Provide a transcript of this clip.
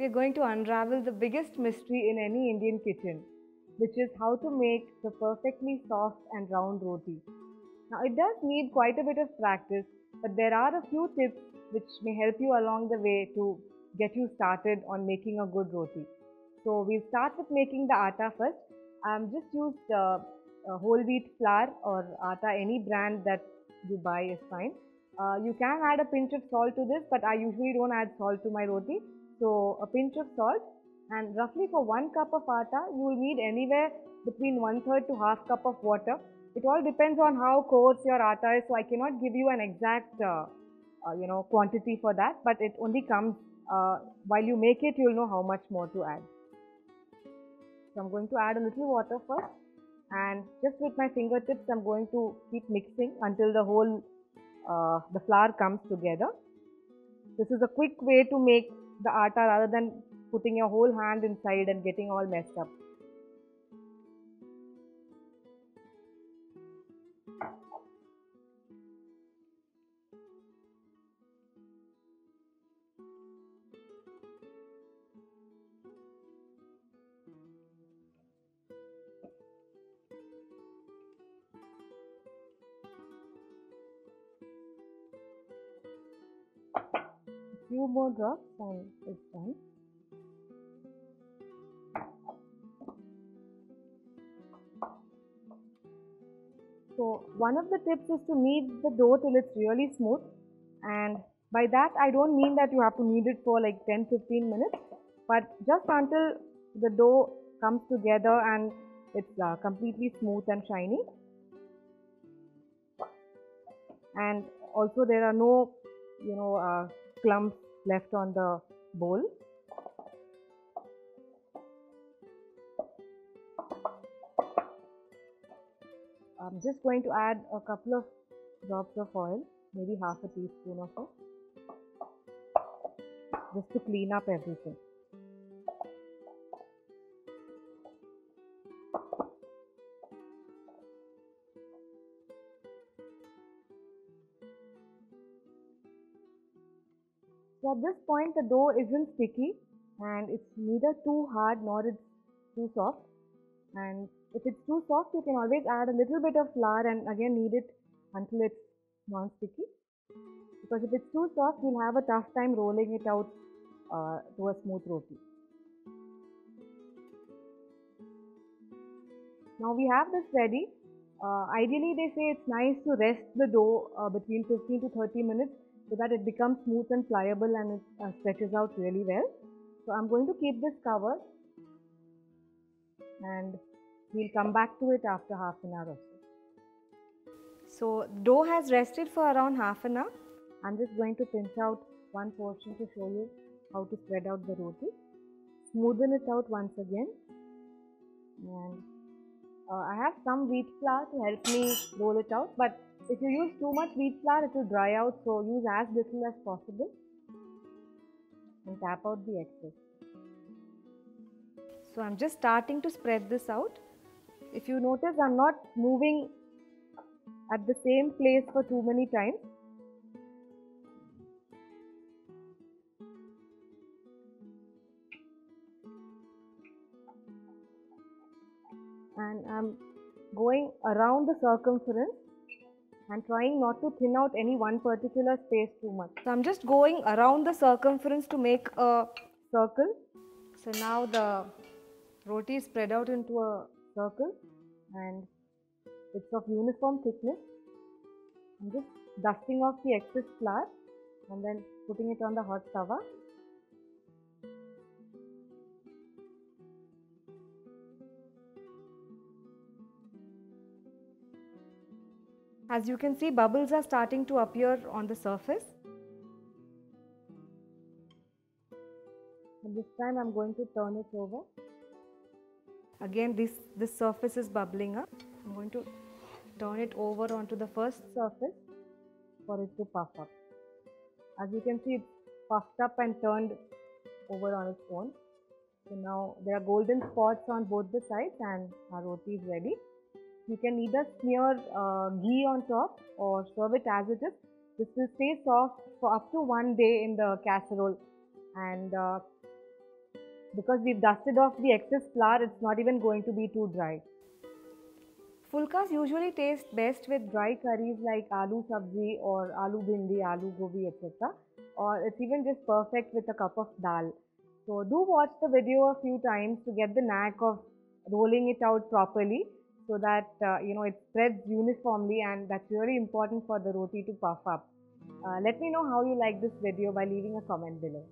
we are going to unravel the biggest mystery in any Indian kitchen, which is how to make the perfectly soft and round roti. Now, it does need quite a bit of practice, but there are a few tips which may help you along the way to get you started on making a good roti. So, we'll start with making the atta first. Just used whole wheat flour or atta, any brand that you buy is fine. You can add a pinch of salt to this, but I usually don't add salt to my roti. So, a pinch of salt, and roughly for 1 cup of atta, you will need anywhere between 1/3 to half cup of water. It all depends on how coarse your atta is, so I cannot give you an exact quantity for that, but it only comes while you make it, you'll know how much more to add. So I'm going to add a little water first, and just with my fingertips I'm going to keep mixing until the whole the flour comes together. This is a quick way to make the atta rather than putting your whole hand inside and getting all messed up. Few more drops and it's done. So one of the tips is to knead the dough till it's really smooth, and by that I don't mean that you have to knead it for like 10-15 minutes, but just until the dough comes together and it's completely smooth and shiny, and also there are no clumps left on the bowl. I'm just going to add a couple of drops of oil, maybe half a teaspoon of it, just to clean up everything. So at this point the dough isn't sticky, and it's neither too hard nor it's too soft. And if it's too soft, you can always add a little bit of flour and again knead it until it's non-sticky. Because if it's too soft, you'll have a tough time rolling it out to a smooth roti. Now we have this ready. Ideally, they say it's nice to rest the dough between 15 to 30 minutes so that it becomes smooth and pliable and it stretches out really well. So I'm going to keep this covered, and we'll come back to it after half an hour or so. So dough has rested for around half an hour. I'm just going to pinch out one portion to show you how to spread out the roti. Smoothen it out once again, and I have some wheat flour to help me roll it out, but if you use too much wheat flour it will dry out, so use as little as possible and tap out the excess. So I'm just starting to spread this out. If you notice, I'm not moving at the same place for too many times. And I'm going around the circumference and trying not to thin out any one particular space too much. So I'm just going around the circumference to make a circle. So now the roti is spread out into a circle and it's of uniform thickness. I'm just dusting off the excess flour and then putting it on the hot tava. As you can see, bubbles are starting to appear on the surface. And this time I'm going to turn it over. Again, this surface is bubbling up. I'm going to turn it over onto the first surface for it to puff up. As you can see, it's puffed up and turned over on its own. So now there are golden spots on both the sides and our roti is ready. You can either smear ghee on top or serve it as it is. This will stay soft for up to 1 day in the casserole, and Because we've dusted off the excess flour, it's not even going to be too dry. Phulkas usually taste best with dry curries like aloo sabji or aloo bhindi, aloo gobi, etc. Or it's even just perfect with a cup of dal. So do watch the video a few times to get the knack of rolling it out properly so that it spreads uniformly, and that's really important for the roti to puff up. Let me know how you like this video by leaving a comment below.